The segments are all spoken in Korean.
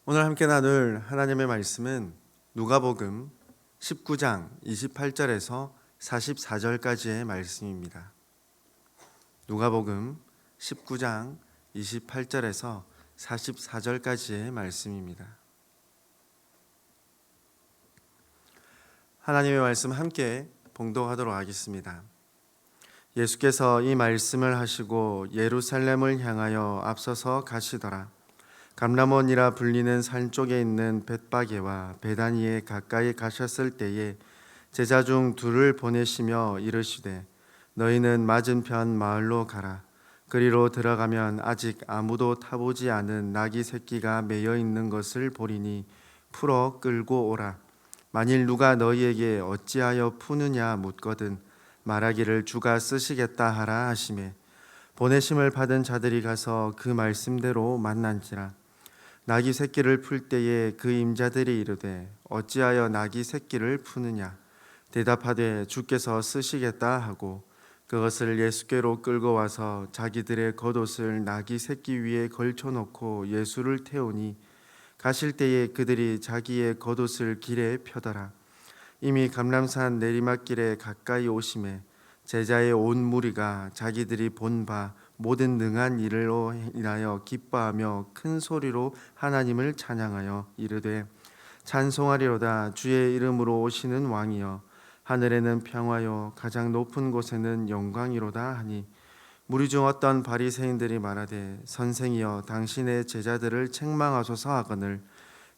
오늘 함께 나눌 하나님의 말씀은 누가복음 19장 28절에서 44절까지의 말씀입니다. 누가복음 19장 28절에서 44절까지의 말씀입니다. 하나님의 말씀 함께 봉독하도록 하겠습니다. 예수께서 이 말씀을 하시고 예루살렘을 향하여 앞서서 가시더라. 감람원이라 불리는 산 쪽에 있는 벳바게와 베다니에 가까이 가셨을 때에 제자 중 둘을 보내시며 이르시되 너희는 맞은편 마을로 가라. 그리로 들어가면 아직 아무도 타보지 않은 나귀 새끼가 매여 있는 것을 보리니 풀어 끌고 오라. 만일 누가 너희에게 어찌하여 푸느냐 묻거든 말하기를 주가 쓰시겠다 하라 하시매 보내심을 받은 자들이 가서 그 말씀대로 만난지라. 나귀 새끼를 풀 때에 그 임자들이 이르되 어찌하여 나귀 새끼를 푸느냐 대답하되 주께서 쓰시겠다 하고 그것을 예수께로 끌고 와서 자기들의 겉옷을 나귀 새끼 위에 걸쳐놓고 예수를 태우니 가실 때에 그들이 자기의 겉옷을 길에 펴더라. 이미 감람산 내리막길에 가까이 오심에 제자의 온 무리가 자기들이 본 바 모든 능한 일로 인하여 기뻐하며 큰 소리로 하나님을 찬양하여 이르되 찬송하리로다. 주의 이름으로 오시는 왕이여 하늘에는 평화요 가장 높은 곳에는 영광이로다 하니 무리 중 어떤 바리새인들이 말하되 선생이여 당신의 제자들을 책망하소서 하거늘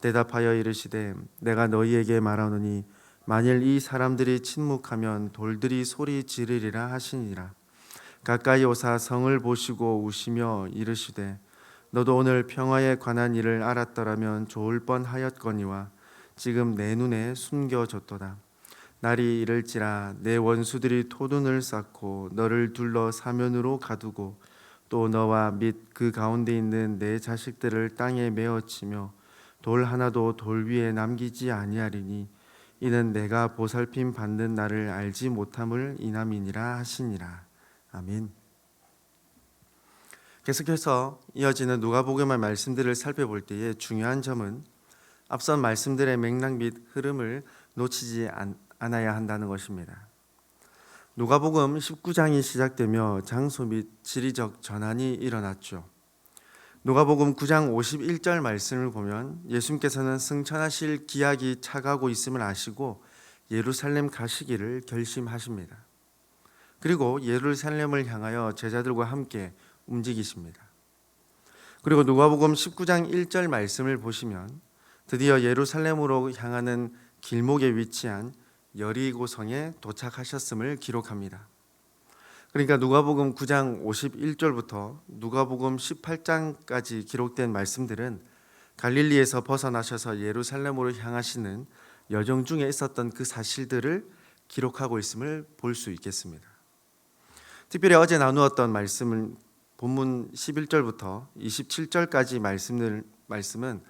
대답하여 이르시되 내가 너희에게 말하노니 만일 이 사람들이 침묵하면 돌들이 소리 지르리라 하시니라. 가까이 오사 성을 보시고 우시며 이르시되 너도 오늘 평화에 관한 일을 알았더라면 좋을 뻔하였거니와 지금 내 눈에 숨겨졌도다. 날이 이를지라 내 원수들이 토둔을 쌓고 너를 둘러 사면으로 가두고 또 너와 및 그 가운데 있는 내 자식들을 땅에 메어치며 돌 하나도 돌 위에 남기지 아니하리니 이는 내가 보살핌 받는 날을 알지 못함을 인함이니라 하시니라. 아멘. 계속해서 이어지는 누가복음의 말씀들을 살펴볼 때에 중요한 점은 앞선 말씀들의 맥락 및 흐름을 놓치지 않아야 한다는 것입니다. 누가복음 19장이 시작되며 장소 및 지리적 전환이 일어났죠. 누가복음 9장 51절 말씀을 보면 예수님께서는 승천하실 기약이 차가고 있음을 아시고 예루살렘 가시기를 결심하십니다. 그리고 예루살렘을 향하여 제자들과 함께 움직이십니다. 그리고 누가복음 19장 1절 말씀을 보시면 드디어 예루살렘으로 향하는 길목에 위치한 여리고성에 도착하셨음을 기록합니다. 그러니까 누가복음 9장 51절부터 누가복음 18장까지 기록된 말씀들은 갈릴리에서 벗어나셔서 예루살렘으로 향하시는 여정 중에 있었던 그 사실들을 기록하고 있음을 볼 수 있겠습니다. 특별히 어제 나누었던 말씀은 본문 11절부터 27절까지 말씀은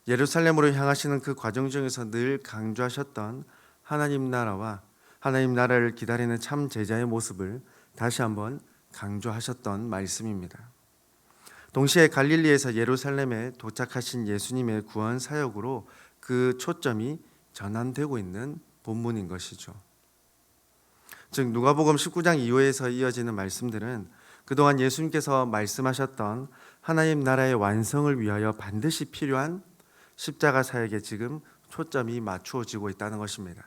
예루살렘으로 향하시는 그 과정 중에서 늘 강조하셨던 하나님 나라와 하나님 나라를 기다리는 참 제자의 모습을 다시 한번 강조하셨던 말씀입니다. 동시에 갈릴리에서 예루살렘에 도착하신 예수님의 구원 사역으로 그 초점이 전환되고 있는 본문인 것이죠. 즉 누가복음 19장 이후에서 이어지는 말씀들은 그동안 예수님께서 말씀하셨던 하나님 나라의 완성을 위하여 반드시 필요한 십자가 사역에 지금 초점이 맞추어지고 있다는 것입니다.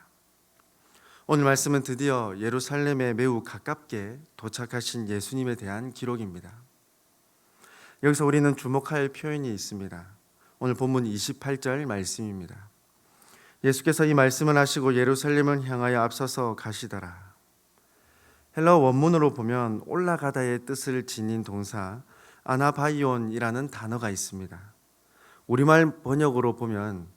오늘 말씀은 드디어 예루살렘에 매우 가깝게 도착하신 예수님에 대한 기록입니다. 여기서 우리는 주목할 표현이 있습니다. 오늘 본문 28절 말씀입니다. 예수께서 이 말씀을 하시고 예루살렘을 향하여 앞서서 가시더라. 헬라어 원문으로 보면 올라가다의 뜻을 지닌 동사 아나바이온이라는 단어가 있습니다. 우리말 번역으로 보면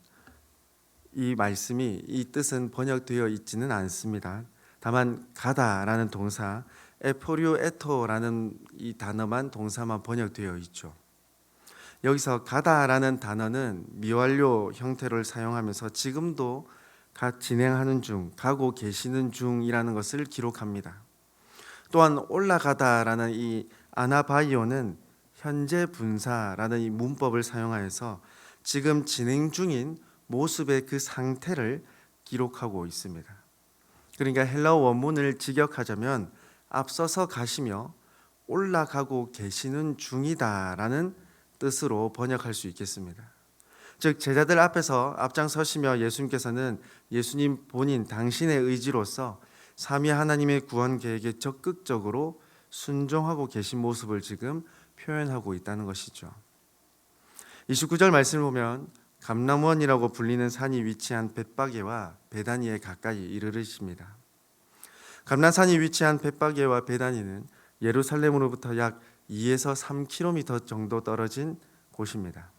이 말씀이 이 뜻은 번역되어 있지는 않습니다. 다만 가다라는 동사 에포리오에토라는 이 단어만 동사만 번역되어 있죠. 여기서 가다라는 단어는 미완료 형태를 사용하면서 지금도 진행하는 중, 가고 계시는 중이라는 것을 기록합니다. 또한 올라가다라는 이 아나바이오는 현재 분사라는 이 문법을 사용하여서 지금 진행 중인 모습의 그 상태를 기록하고 있습니다. 그러니까 헬라어 원문을 직역하자면 앞서서 가시며 올라가고 계시는 중이다라는 뜻으로 번역할 수 있겠습니다. 즉 제자들 앞에서 앞장서시며 예수님께서는 예수님 본인 당신의 의지로서 삼위 하나님의 구원 계획에 적극적으로 순종하고 계신 모습을 지금 표현하고 있다는 것이죠. 29절 말씀을 보면 감람원이라고 불리는 산이 위치한 벳바게와 베다니에 가까이 이르르십니다. 감람산이 위치한 벳바게와 베다니는 예루살렘으로부터 약 2에서 3km 정도 떨어진 곳입니다.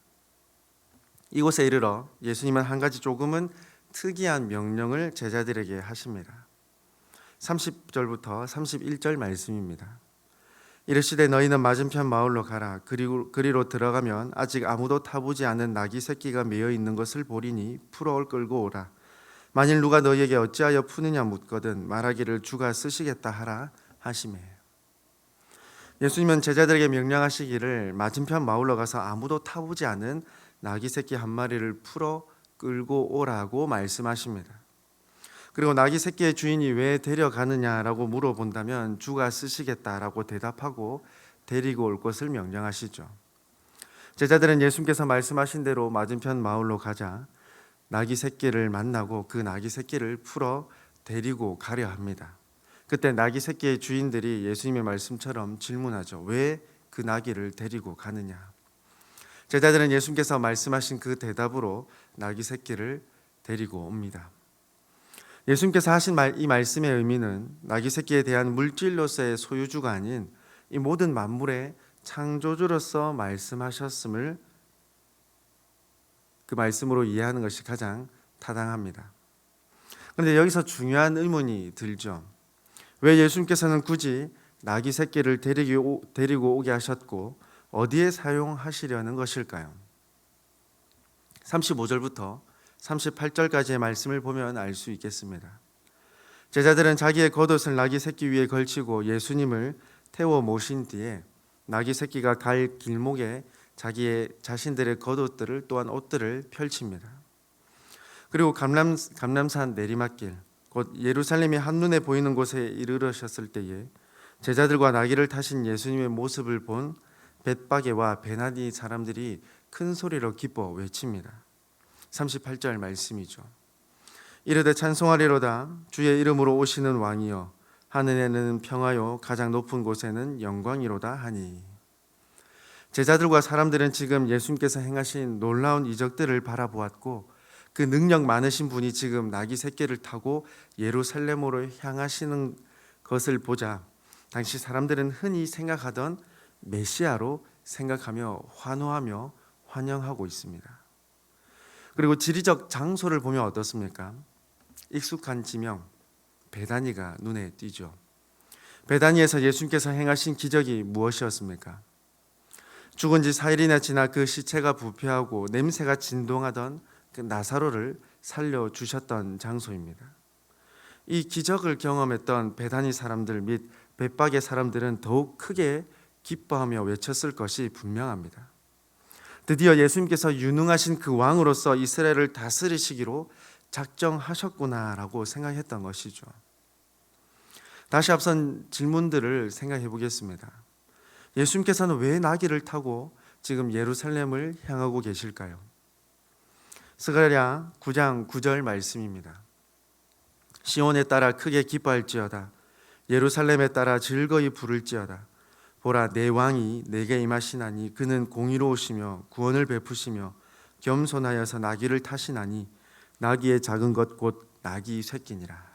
이곳에 이르러 예수님은 한 가지 조금은 특이한 명령을 제자들에게 하십니다. 30절부터 31절 말씀입니다. 이르시되 너희는 맞은편 마을로 가라. 그리로 들어가면 아직 아무도 타보지 않은 나귀 새끼가 매어 있는 것을 보리니 풀어 끌고 오라. 만일 누가 너희에게 어찌하여 푸느냐 묻거든 말하기를 주가 쓰시겠다 하라 하시매. 예수님은 제자들에게 명령하시기를 맞은편 마을로 가서 아무도 타보지 않은 나귀 새끼 한 마리를 풀어 끌고 오라고 말씀하십니다. 그리고 나귀 새끼의 주인이 왜 데려가느냐라고 물어본다면 주가 쓰시겠다라고 대답하고 데리고 올 것을 명령하시죠. 제자들은 예수님께서 말씀하신 대로 맞은편 마을로 가자 나귀 새끼를 만나고 그 나귀 새끼를 풀어 데리고 가려 합니다. 그때 나귀 새끼의 주인들이 예수님의 말씀처럼 질문하죠. 왜 그 나귀를 데리고 가느냐? 제자들은 예수님께서 말씀하신 그 대답으로 나귀 새끼를 데리고 옵니다. 예수님께서 하신 이 말씀의 의미는 나귀 새끼에 대한 물질로서의 소유주가 아닌 이 모든 만물의 창조주로서 말씀하셨음을 그 말씀으로 이해하는 것이 가장 타당합니다. 그런데 여기서 중요한 의문이 들죠. 왜 예수님께서는 굳이 나귀 새끼를 데리고 오게 하셨고 어디에 사용하시려는 것일까요? 35절부터 38절까지의 말씀을 보면 알 수 있겠습니다. 제자들은 자기의 겉옷을 나귀 새끼 위에 걸치고 예수님을 태워 모신 뒤에 나귀 새끼가 갈 길목에 자신들의 겉옷들을 또한 옷들을 펼칩니다. 그리고 감람산 내리막길 곧 예루살렘이 한눈에 보이는 곳에 이르르셨을 때에 제자들과 나귀를 타신 예수님의 모습을 본 벳바게와 베다니 사람들이 큰 소리로 기뻐 외칩니다. 38절 말씀이죠. 이르되 찬송하리로다 주의 이름으로 오시는 왕이여 하늘에는 평화요 가장 높은 곳에는 영광이로다 하니. 제자들과 사람들은 지금 예수님께서 행하신 놀라운 이적들을 바라보았고 그 능력 많으신 분이 지금 나귀 새끼를 타고 예루살렘으로 향하시는 것을 보자 당시 사람들은 흔히 생각하던 메시아로 생각하며 환호하며 환영하고 있습니다. 그리고 지리적 장소를 보면 어떻습니까? 익숙한 지명 베다니가 눈에 띄죠. 베다니에서 예수님께서 행하신 기적이 무엇이었습니까? 죽은 지 4일이나 지나 그 시체가 부패하고 냄새가 진동하던 그 나사로를 살려주셨던 장소입니다. 이 기적을 경험했던 베다니 사람들 및 벳바게 사람들은 더욱 크게 기뻐하며 외쳤을 것이 분명합니다. 드디어 예수님께서 유능하신 그 왕으로서 이스라엘을 다스리시기로 작정하셨구나라고 생각했던 것이죠. 다시 앞선 질문들을 생각해 보겠습니다. 예수님께서는 왜 나귀를 타고 지금 예루살렘을 향하고 계실까요? 스가랴 9장 9절 말씀입니다. 시온에 따라 크게 기뻐할지어다 예루살렘에 따라 즐거이 부를지어다 보라 내 왕이 내게 임하시나니 그는 공의로우시며 구원을 베푸시며 겸손하여서 나귀를 타시나니 나귀의 작은 것 곧 나귀 새끼니라.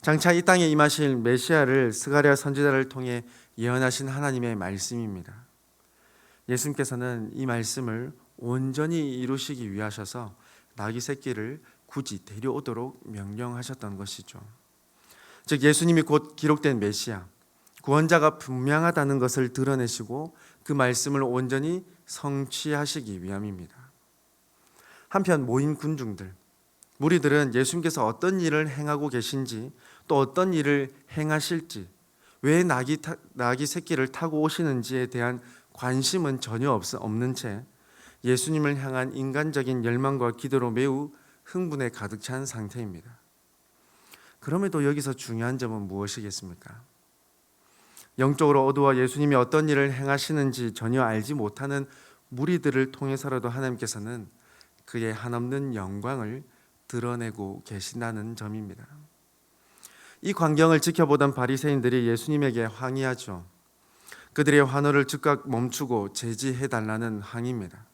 장차 이 땅에 임하실 메시아를 스가랴 선지자를 통해 예언하신 하나님의 말씀입니다. 예수님께서는 이 말씀을 온전히 이루시기 위하셔서 나귀 새끼를 굳이 데려오도록 명령하셨던 것이죠. 즉 예수님이 곧 기록된 메시아 구원자가 분명하다는 것을 드러내시고 그 말씀을 온전히 성취하시기 위함입니다. 한편 모인 군중들 무리들은 예수님께서 어떤 일을 행하고 계신지 또 어떤 일을 행하실지 왜 나귀 새끼를 타고 오시는지에 대한 관심은 전혀 없는 채 예수님을 향한 인간적인 열망과 기도로 매우 흥분에 가득 찬 상태입니다. 그럼에도 여기서 중요한 점은 무엇이겠습니까? 영적으로 어두워 예수님이 어떤 일을 행하시는지 전혀 알지 못하는 무리들을 통해서라도 하나님께서는 그의 한없는 영광을 드러내고 계신다는 점입니다. 이 광경을 지켜보던 바리새인들이 예수님에게 항의하죠. 그들의 환호를 즉각 멈추고 제지해달라는 항의입니다.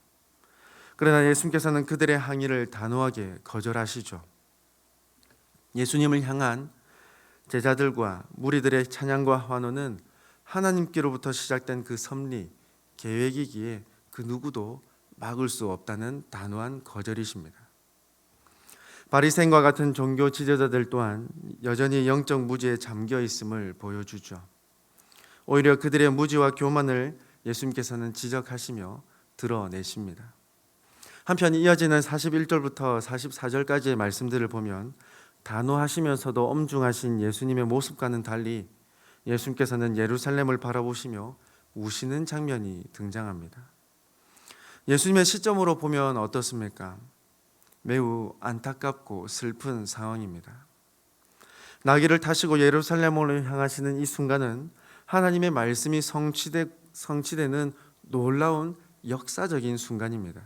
그러나 예수님께서는 그들의 항의를 단호하게 거절하시죠. 예수님을 향한 제자들과 무리들의 찬양과 환호는 하나님께로부터 시작된 그 섭리, 계획이기에 그 누구도 막을 수 없다는 단호한 거절이십니다. 바리새인과 같은 종교 지도자들 또한 여전히 영적 무지에 잠겨 있음을 보여주죠. 오히려 그들의 무지와 교만을 예수님께서는 지적하시며 드러내십니다. 한편 이어지는 41절부터 44절까지의 말씀들을 보면 단호하시면서도 엄중하신 예수님의 모습과는 달리 예수님께서는 예루살렘을 바라보시며 우시는 장면이 등장합니다. 예수님의 시점으로 보면 어떻습니까? 매우 안타깝고 슬픈 상황입니다. 나귀를 타시고 예루살렘으로 향하시는 이 순간은 하나님의 말씀이 성취되는 놀라운 역사적인 순간입니다.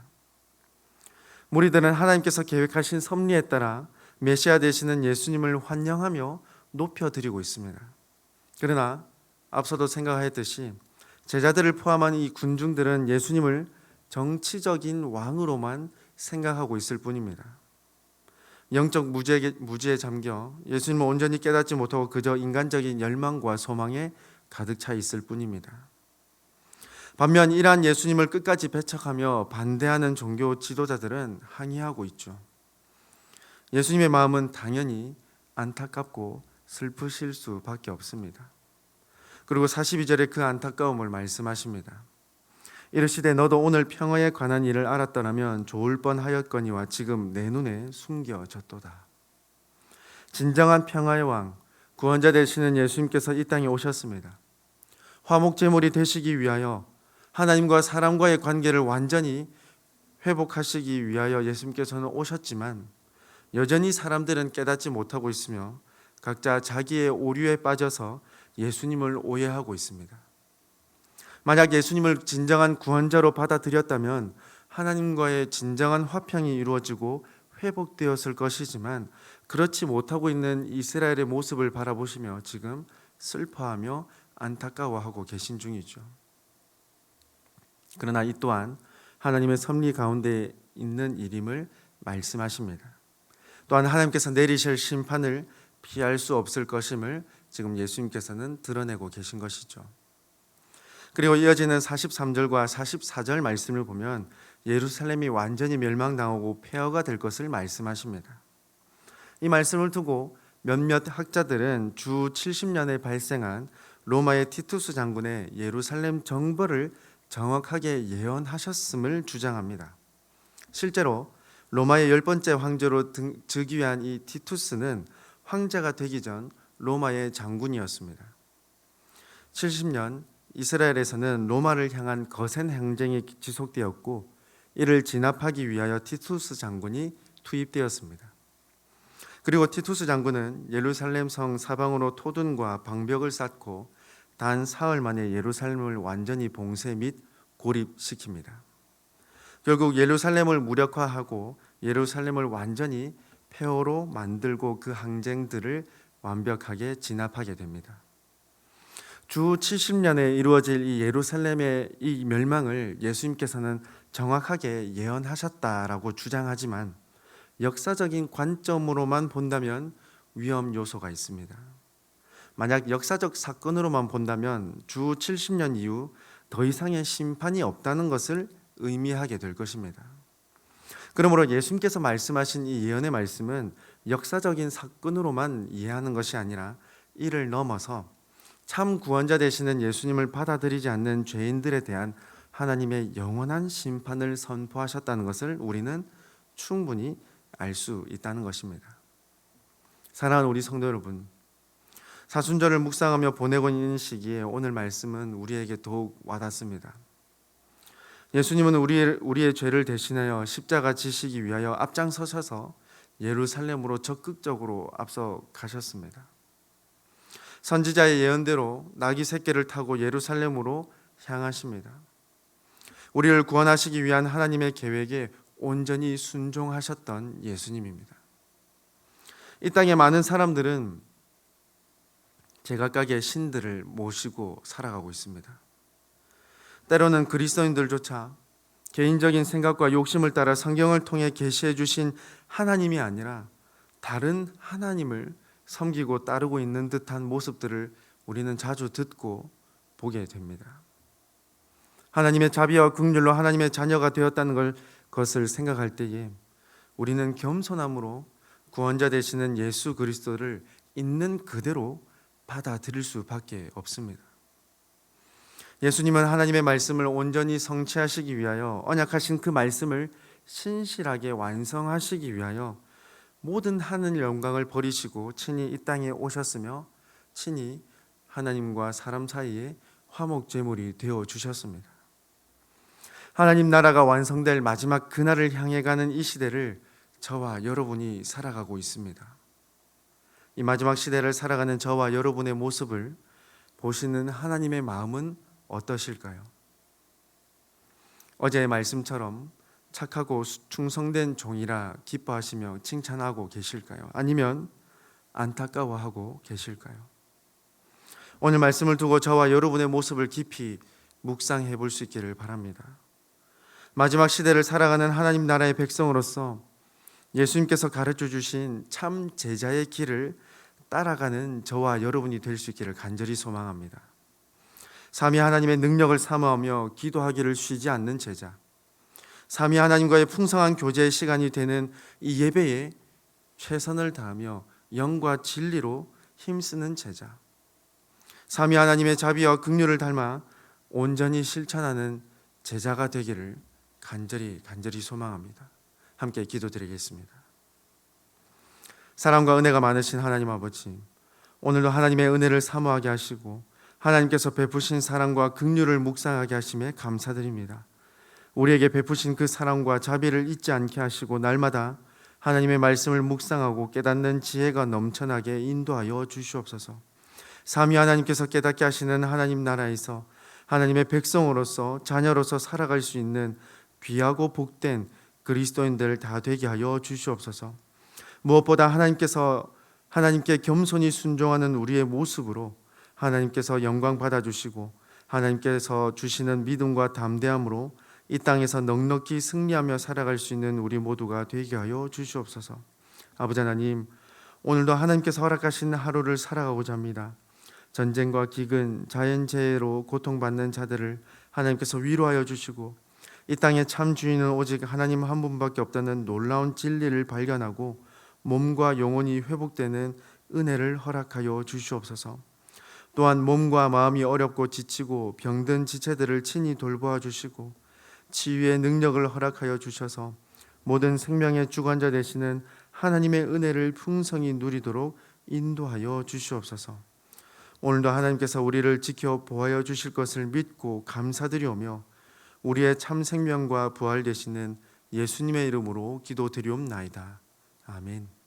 무리들은 하나님께서 계획하신 섭리에 따라 메시아 되시는 예수님을 환영하며 높여드리고 있습니다. 그러나 앞서도 생각하였듯이 제자들을 포함한 이 군중들은 예수님을 정치적인 왕으로만 생각하고 있을 뿐입니다. 영적 무지에 잠겨 예수님을 온전히 깨닫지 못하고 그저 인간적인 열망과 소망에 가득 차 있을 뿐입니다. 반면 이러한 예수님을 끝까지 배척하며 반대하는 종교 지도자들은 항의하고 있죠. 예수님의 마음은 당연히 안타깝고 슬프실 수밖에 없습니다. 그리고 42절에 그 안타까움을 말씀하십니다. 이르시되 너도 오늘 평화에 관한 일을 알았더라면 좋을 뻔하였거니와 지금 내 눈에 숨겨졌도다. 진정한 평화의 왕, 구원자 되시는 예수님께서 이 땅에 오셨습니다. 화목제물이 되시기 위하여 하나님과 사람과의 관계를 완전히 회복하시기 위하여 예수님께서는 오셨지만 여전히 사람들은 깨닫지 못하고 있으며 각자 자기의 오류에 빠져서 예수님을 오해하고 있습니다. 만약 예수님을 진정한 구원자로 받아들였다면 하나님과의 진정한 화평이 이루어지고 회복되었을 것이지만 그렇지 못하고 있는 이스라엘의 모습을 바라보시며 지금 슬퍼하며 안타까워하고 계신 중이죠. 그러나 이 또한 하나님의 섭리 가운데 있는 일임을 말씀하십니다. 또한 하나님께서 내리실 심판을 피할 수 없을 것임을 지금 예수님께서는 드러내고 계신 것이죠. 그리고 이어지는 43절과 44절 말씀을 보면 예루살렘이 완전히 멸망당하고 폐허가 될 것을 말씀하십니다. 이 말씀을 두고 몇몇 학자들은 주 70년에 발생한 로마의 티투스 장군의 예루살렘 정벌을 정확하게 예언하셨음을 주장합니다. 실제로 로마의 10번째 황제로 즉위한 이 티투스는 황제가 되기 전 로마의 장군이었습니다. 70년 이스라엘에서는 로마를 향한 거센 행정이 지속되었고 이를 진압하기 위하여 티투스 장군이 투입되었습니다. 그리고 티투스 장군은 예루살렘 성 사방으로 토둔과 방벽을 쌓고 단 사흘 만에 예루살렘을 완전히 봉쇄 및 고립시킵니다. 결국 예루살렘을 무력화하고 예루살렘을 완전히 폐허로 만들고 그 항쟁들을 완벽하게 진압하게 됩니다. 주 70년에 이루어질 이 예루살렘의 이 멸망을 예수님께서는 정확하게 예언하셨다라고 주장하지만 역사적인 관점으로만 본다면 위험 요소가 있습니다. 만약 역사적 사건으로만 본다면 주 70년 이후 더 이상의 심판이 없다는 것을 의미하게 될 것입니다. 그러므로 예수님께서 말씀하신 이 예언의 말씀은 역사적인 사건으로만 이해하는 것이 아니라 이를 넘어서 참 구원자 되시는 예수님을 받아들이지 않는 죄인들에 대한 하나님의 영원한 심판을 선포하셨다는 것을 우리는 충분히 알 수 있다는 것입니다. 사랑하는 우리 성도 여러분, 사순절을 묵상하며 보내고 있는 시기에 오늘 말씀은 우리에게 더욱 와닿습니다. 예수님은 우리의 죄를 대신하여 십자가 지시기 위하여 앞장서셔서 예루살렘으로 적극적으로 앞서 가셨습니다. 선지자의 예언대로 나귀 새끼를 타고 예루살렘으로 향하십니다. 우리를 구원하시기 위한 하나님의 계획에 온전히 순종하셨던 예수님입니다. 이 땅의 많은 사람들은 제각각의 신들을 모시고 살아가고 있습니다. 때로는 그리스도인들조차 개인적인 생각과 욕심을 따라 성경을 통해 계시해 주신 하나님이 아니라 다른 하나님을 섬기고 따르고 있는 듯한 모습들을 우리는 자주 듣고 보게 됩니다. 하나님의 자비와 긍휼로 하나님의 자녀가 되었다는 것을 생각할 때에 우리는 겸손함으로 구원자 되시는 예수 그리스도를 있는 그대로 받아들일 수밖에 없습니다. 예수님은 하나님의 말씀을 온전히 성취하시기 위하여 언약하신 그 말씀을 신실하게 완성하시기 위하여 모든 하늘 영광을 버리시고 친히 이 땅에 오셨으며 친히 하나님과 사람 사이에 화목제물이 되어 주셨습니다. 하나님 나라가 완성될 마지막 그날을 향해 가는 이 시대를 저와 여러분이 살아가고 있습니다. 이 마지막 시대를 살아가는 저와 여러분의 모습을 보시는 하나님의 마음은 어떠실까요? 어제의 말씀처럼 착하고 충성된 종이라 기뻐하시며 칭찬하고 계실까요? 아니면 안타까워하고 계실까요? 오늘 말씀을 두고 저와 여러분의 모습을 깊이 묵상해 볼 수 있기를 바랍니다. 마지막 시대를 살아가는 하나님 나라의 백성으로서 예수님께서 가르쳐 주신 참 제자의 길을 따라가는 저와 여러분이 될 수 있기를 간절히 소망합니다. 삼위 하나님의 능력을 사모하며 기도하기를 쉬지 않는 제자, 삼위 하나님과의 풍성한 교제의 시간이 되는 이 예배에 최선을 다하며 영과 진리로 힘쓰는 제자, 삼위 하나님의 자비와 긍휼을 닮아 온전히 실천하는 제자가 되기를 간절히 소망합니다. 함께 기도드리겠습니다. 사랑과 은혜가 많으신 하나님 아버지, 오늘도 하나님의 은혜를 사모하게 하시고 하나님께서 베푸신 사랑과 긍휼을 묵상하게 하심에 감사드립니다. 우리에게 베푸신 그 사랑과 자비를 잊지 않게 하시고 날마다 하나님의 말씀을 묵상하고 깨닫는 지혜가 넘쳐나게 인도하여 주시옵소서. 삼위 하나님께서 깨닫게 하시는 하나님 나라에서 하나님의 백성으로서 자녀로서 살아갈 수 있는 귀하고 복된 그리스도인들 다 되게 하여 주시옵소서. 무엇보다 하나님께 겸손히 순종하는 우리의 모습으로 하나님께서 영광 받아주시고 하나님께서 주시는 믿음과 담대함으로 이 땅에서 넉넉히 승리하며 살아갈 수 있는 우리 모두가 되게 하여 주시옵소서. 아버지 하나님, 오늘도 하나님께서 허락하신 하루를 살아가고자 합니다. 전쟁과 기근, 자연재해로 고통받는 자들을 하나님께서 위로하여 주시고 이 땅의 참 주인은 오직 하나님 한 분밖에 없다는 놀라운 진리를 발견하고 몸과 영혼이 회복되는 은혜를 허락하여 주시옵소서. 또한 몸과 마음이 어렵고 지치고 병든 지체들을 친히 돌보아 주시고 치유의 능력을 허락하여 주셔서 모든 생명의 주관자 되시는 하나님의 은혜를 풍성히 누리도록 인도하여 주시옵소서. 오늘도 하나님께서 우리를 지켜 보호하여 주실 것을 믿고 감사드리오며 우리의 참 생명과 부활 되시는 예수님의 이름으로 기도드리옵나이다. 아멘.